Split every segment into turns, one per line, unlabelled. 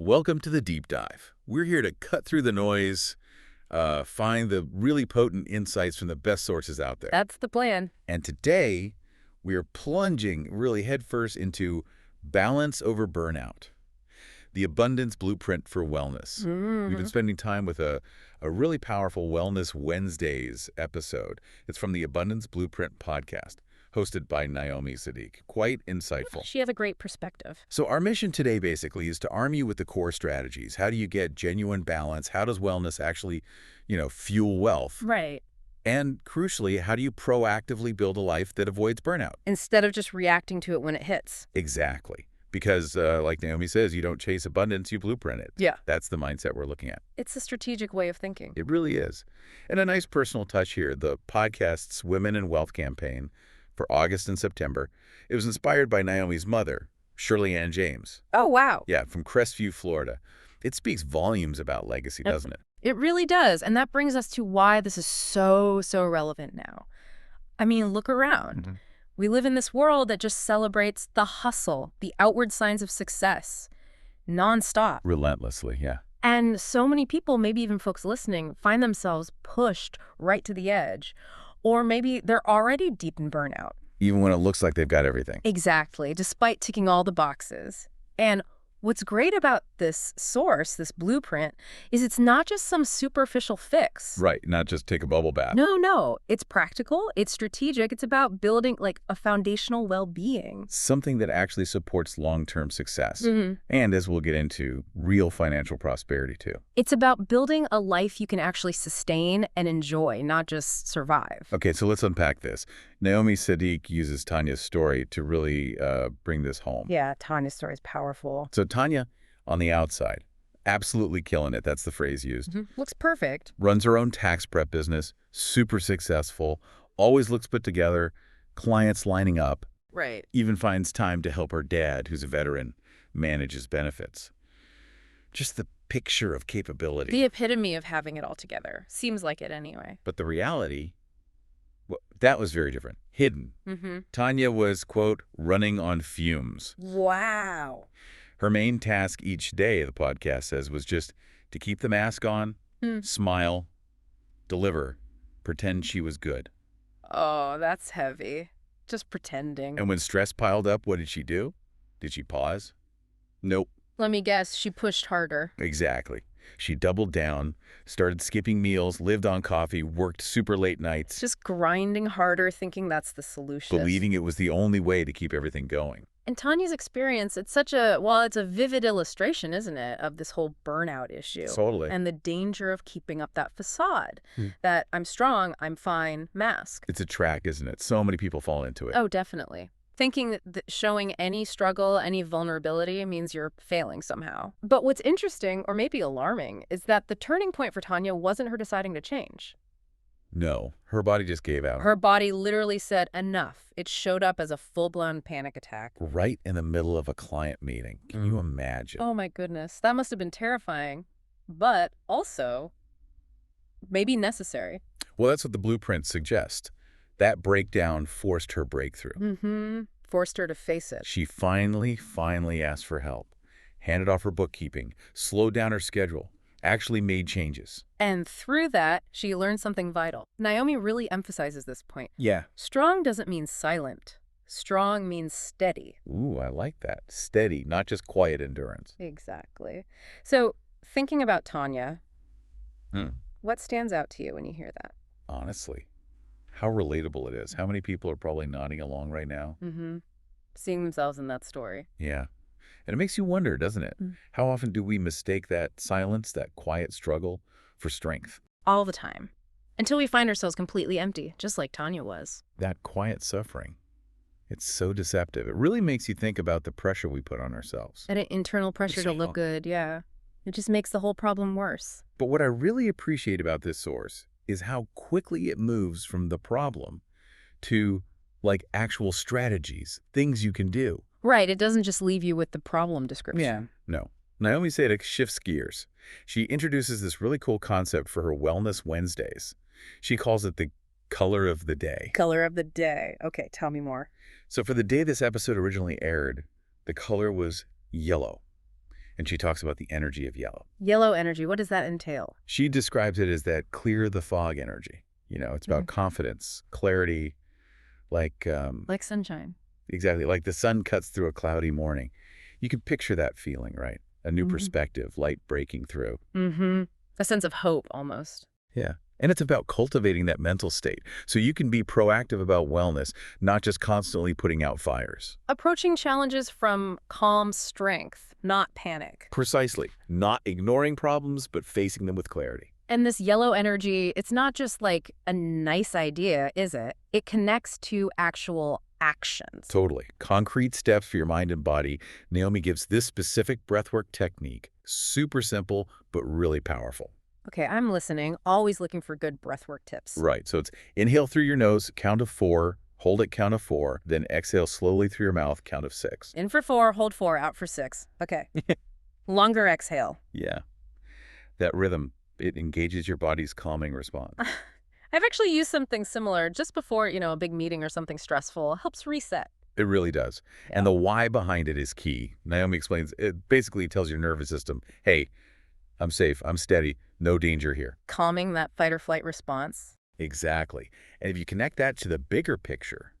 Welcome to the Deep Dive. We're here to cut through the noise, find the really potent insights from the best sources out there.
That's the plan.
And today, we are plunging really headfirst into balance over burnout, the abundance blueprint for wellness. We've been spending time with a really powerful Wellness Wednesdays episode. It's from the Abundance Blueprint podcast, hosted by Naomi Sadiq. Quite insightful.
She has a great perspective.
So our mission today basically is to arm you with the core strategies. How do you get genuine balance? How does wellness actually, fuel wealth?
Right.
And crucially, how do you proactively build a life that avoids burnout?
Instead of just reacting to it when it hits.
Exactly. Because like Naomi says, you don't chase abundance, you blueprint it.
Yeah.
That's the mindset we're looking at.
It's a strategic way of thinking.
It really is. And a nice personal touch here, the podcast's Women in Wealth campaign for August and September. It was inspired by Naomi's mother, Shirley Ann James.
Oh, wow.
Yeah, from Crestview, Florida. It speaks volumes about legacy, doesn't it?
It really does. And that brings us to why this is so relevant now. I mean, look around. We live in this world that just celebrates the hustle, the outward signs of success, nonstop.
Relentlessly, yeah.
And so many people, maybe even folks listening, find themselves pushed right to the edge. Or maybe they're already deep in burnout.
Even when it looks like they've got everything.
Exactly, despite ticking all the boxes. And what's great about this source, this blueprint, is it's not just some superficial fix.
Right, not just take a bubble bath.
No. It's practical, it's strategic, it's about building like a foundational well-being.
Something that actually supports long-term success. And as we'll get into, real financial prosperity too.
It's about building a life you can actually sustain and enjoy, not just survive.
Okay, so let's unpack this. Naomi Sadiq uses Tanya's story to really bring this home.
Yeah, Tanya's story is powerful.
So Tanya, on the outside, absolutely killing it. That's the phrase used.
Looks perfect.
Runs her own tax prep business, super successful, always looks put together, clients lining up.
Right.
Even finds time to help her dad, who's a veteran, manage his benefits. Just the picture of capability.
The epitome of having it all together. Seems like it anyway.
But the reality, well, that was very different. Hidden. Tanya was, quote, running on fumes.
Wow.
Her main task each day, the podcast says, was just to keep the mask on, smile, deliver, pretend she was good.
Oh, that's heavy. Just pretending.
And when stress piled up, what did she do? Did she pause? Nope.
Let me guess, she pushed harder.
Exactly. She doubled down, started skipping meals, lived on coffee, worked super late nights.
Just grinding harder, thinking that's the solution.
Believing it was the only way to keep everything going.
And Tanya's experience, it's such a, it's a vivid illustration, isn't it, of this whole burnout issue.
Totally.
And the danger of keeping up that facade, that I'm strong, I'm fine, mask.
It's a track, isn't it? So many people fall into it.
Oh, definitely. Thinking that showing any struggle, any vulnerability means you're failing somehow. But what's interesting, or maybe alarming, is that the turning point for Tanya wasn't her deciding to change.
No, her body just gave out.
Her body literally said enough. It showed up as a full-blown panic attack.
Right in the middle of a client meeting. Can you imagine?
Oh my goodness, that must have been terrifying, but also maybe necessary.
Well, that's what the blueprint suggests. That breakdown forced her breakthrough.
Forced her to face it.
She finally asked for help, handed off her bookkeeping, slowed down her schedule, actually made changes.
And through that, she learned something vital. Naomi really emphasizes this point.
Yeah.
Strong doesn't mean silent. Strong means steady.
Ooh, I like that. Steady, not just quiet endurance.
Exactly. So, thinking about Tanya, what stands out to you when you hear that?
Honestly, how relatable it is. How many people are probably nodding along right now?
Seeing themselves in that story.
Yeah. And it makes you wonder, doesn't it? How often do we mistake that silence, that quiet struggle, for strength?
All the time. Until we find ourselves completely empty, just like Tanya was.
That quiet suffering. It's so deceptive. It really makes you think about the pressure we put on ourselves.
That internal pressure to look good, yeah. It just makes the whole problem worse.
But what I really appreciate about this source is how quickly it moves from the problem to, like, actual strategies, things you can do.
Right, it doesn't just leave you with the problem description.
Yeah. No. Naomi Sadiq shifts gears. She introduces this really cool concept for her Wellness Wednesdays. She calls it the color of the day.
Color of the day. Okay, tell me more.
So for the day this episode originally aired, the color was yellow. And she talks about the energy of yellow.
Yellow energy, what does that entail?
She describes it as that clear the fog energy. It's about confidence, clarity, like
Like sunshine.
exactly, like the sun cuts through a cloudy morning. You can picture that feeling, right? A new perspective, light breaking through.
A sense of hope, almost.
Yeah. And it's about cultivating that mental state so you can be proactive about wellness, not just constantly putting out fires.
Approaching challenges from calm strength, not panic.
Precisely. Not ignoring problems, but facing them with clarity.
And this yellow energy, it's not just like a nice idea, is it? It connects to actual actions.
Totally. Concrete steps for your mind and body. Naomi gives this specific breathwork technique. Super simple, but really powerful.
Okay, I'm listening, always looking for good breathwork tips.
Right. So it's inhale through your nose, count of 4, hold it, count of 4, then exhale slowly through your mouth, count of 6.
In for 4, hold 4, out for 6. Okay. Longer exhale.
Yeah. That rhythm, it engages your body's calming response.
I've actually used something similar just before, a big meeting or something stressful. Helps reset.
It really does.
Yeah.
And the why behind it is key. Naomi explains, it basically tells your nervous system, hey, I'm safe, I'm steady, no danger here.
Calming that fight or flight response.
Exactly. And if you connect that to the bigger picture,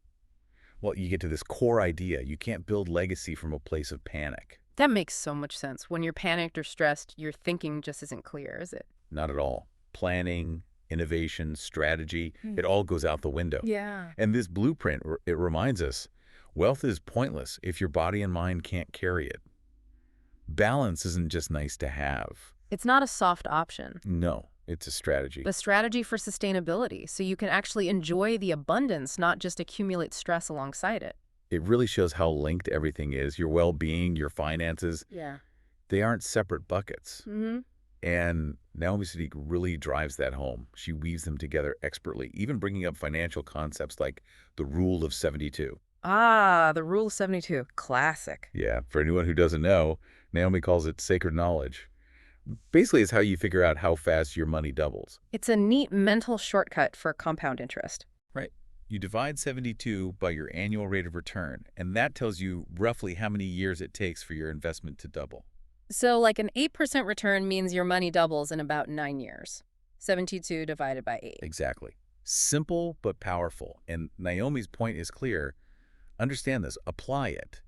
well, you get to this core idea. You can't build legacy from a place of panic.
That makes so much sense. When you're panicked or stressed, your thinking just isn't clear, is it?
Not at all. Planning, innovation, strategy, it all goes out the window.
Yeah.
And this blueprint, it reminds us, wealth is pointless if your body and mind can't carry it. Balance isn't just nice to have.
It's not a soft option.
No, it's a strategy.
A strategy for sustainability, so you can actually enjoy the abundance, not just accumulate stress alongside it.
It really shows how linked everything is. Your well-being, your finances,
Yeah.
they aren't separate buckets. And Naomi Sadiq really drives that home. She weaves them together expertly, even bringing up financial concepts like the Rule of 72.
Ah, the Rule of 72. Classic.
Yeah, for anyone who doesn't know, Naomi calls it sacred knowledge. Basically, it's how you figure out how fast your money doubles.
It's a neat mental shortcut for compound interest.
Right. You divide 72 by your annual rate of return, and that tells you roughly how many years it takes for your investment to double.
So like an 8% return means your money doubles in about 9 years. 72 divided by 8.
Exactly. Simple but powerful. And Naomi's point is clear. Understand this. Apply it.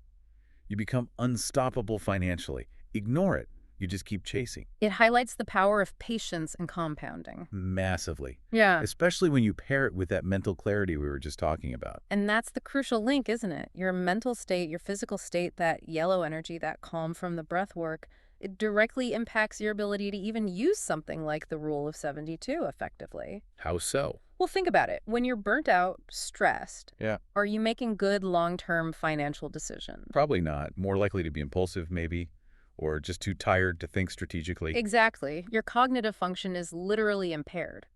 You become unstoppable financially. Ignore it. You just keep chasing.
It highlights the power of patience and compounding.
Massively.
Yeah.
Especially when you pair it with that mental clarity we were just talking about.
And that's the crucial link, isn't it? Your mental state, your physical state, that yellow energy, that calm from the breath work, it directly impacts your ability to even use something like the Rule of 72 effectively.
How so?
Well, think about it. When you're burnt out, stressed,
Yeah.
are you making good long-term financial decisions?
Probably not. More likely to be impulsive, maybe. Or just too tired to think strategically.
Exactly. Your cognitive function is literally impaired.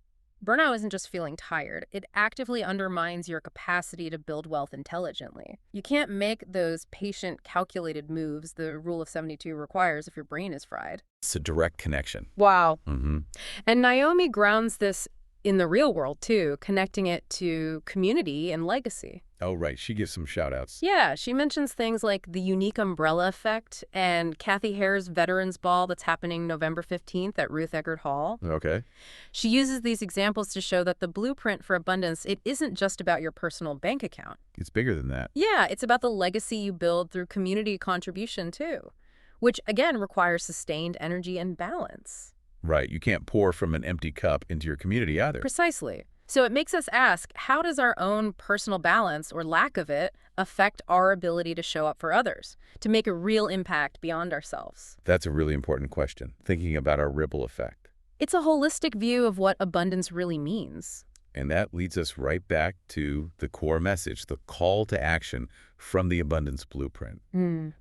Burnout isn't just feeling tired. It actively undermines your capacity to build wealth intelligently. You can't make those patient, calculated moves the Rule of 72 requires if your brain is fried.
It's a direct connection.
Wow.
Mm-hmm.
And Naomi grounds this in the real world, too, connecting it to community and legacy.
Oh, right. She gives some shout-outs.
Yeah, she mentions things like the unique umbrella effect and Kathy Hare's Veterans Ball that's happening November 15th at Ruth Eggert Hall.
Okay.
She uses these examples to show that the blueprint for abundance, it isn't just about your personal bank account.
It's bigger than that.
Yeah, it's about the legacy you build through community contribution, too, which, again, requires sustained energy and balance.
Right. You can't pour from an empty cup into your community either.
Precisely. So it makes us ask, how does our own personal balance, or lack of it, affect our ability to show up for others, to make a real impact beyond ourselves?
That's a really important question, thinking about our ripple effect.
It's a holistic view of what abundance really means.
And that leads us right back to the core message, the call to action from the Abundance Blueprint.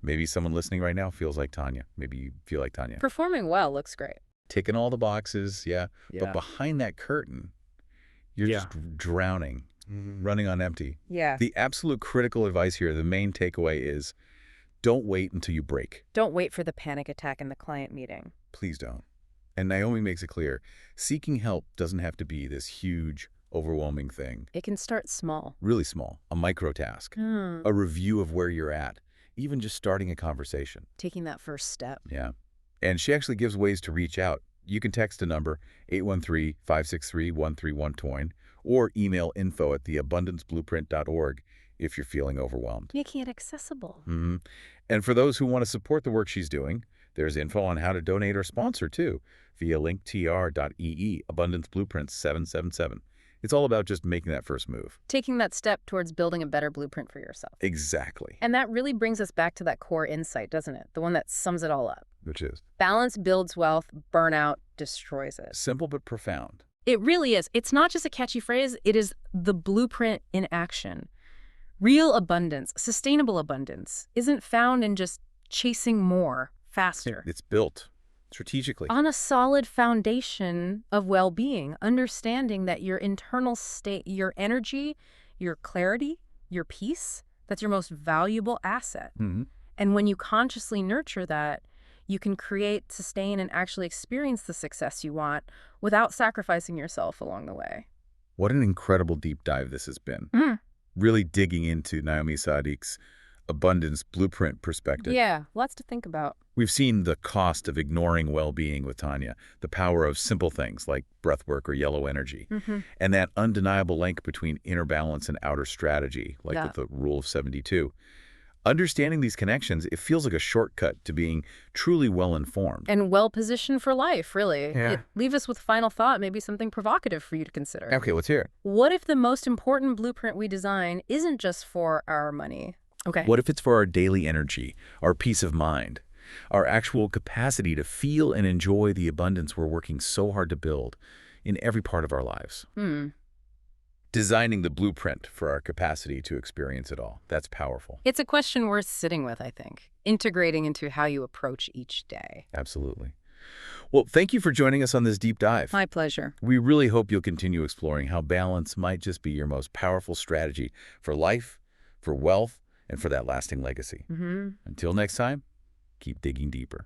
Maybe someone listening right now feels like Tanya. Maybe you feel like Tanya.
Performing well looks great.
Ticking all the boxes, yeah. But behind that curtain, you're just drowning, running on empty.
Yeah.
The absolute critical advice here, the main takeaway is, don't wait until you break.
Don't wait for the panic attack in the client meeting.
Please don't. And Naomi makes it clear, seeking help doesn't have to be this huge, overwhelming thing.
It can start small.
Really small, a micro task, a review of where you're at, even just starting a conversation.
Taking that first step.
Yeah. And she actually gives ways to reach out. You can text a number, 813-563-1312, or email info@theabundanceblueprint.org if you're feeling overwhelmed.
Making it accessible.
And for those who want to support the work she's doing, there's info on how to donate or sponsor, too, via linktr.ee, Abundance Blueprint 777. It's all about just making that first move.
Taking that step towards building a better blueprint for yourself.
Exactly.
And that really brings us back to that core insight, doesn't it? The one that sums it all up.
Which is?
Balance builds wealth, burnout destroys it.
Simple but profound.
It really is. It's not just a catchy phrase, it is the blueprint in action. Real abundance, sustainable abundance, isn't found in just chasing more, faster.
It's built strategically.
On a solid foundation of well-being, understanding that your internal state, your energy, your clarity, your peace, that's your most valuable asset. And when you consciously nurture that, you can create, sustain, and actually experience the success you want without sacrificing yourself along the way.
What an incredible deep dive this has been. Really digging into Naomi Sadiq's abundance blueprint perspective.
Yeah, lots to think about.
We've seen the cost of ignoring well-being with Tanya, the power of simple things like breathwork or yellow energy, and that undeniable link between inner balance and outer strategy, like with the Rule of 72. Understanding these connections, it feels like a shortcut to being truly well-informed.
And well-positioned for life, really. Leave us with final thought, maybe something provocative for you to consider.
Okay, let's hear it.
What if the most important blueprint we design isn't just for our money? Okay.
What if it's for our daily energy, our peace of mind, our actual capacity to feel and enjoy the abundance we're working so hard to build in every part of our lives? Designing the blueprint for our capacity to experience it all. That's powerful.
It's a question worth sitting with, I think, integrating into how you approach each day.
Absolutely. Well, thank you for joining us on this deep dive.
My pleasure.
We really hope you'll continue exploring how balance might just be your most powerful strategy for life, for wealth, and for that lasting legacy. Until next time, keep digging deeper.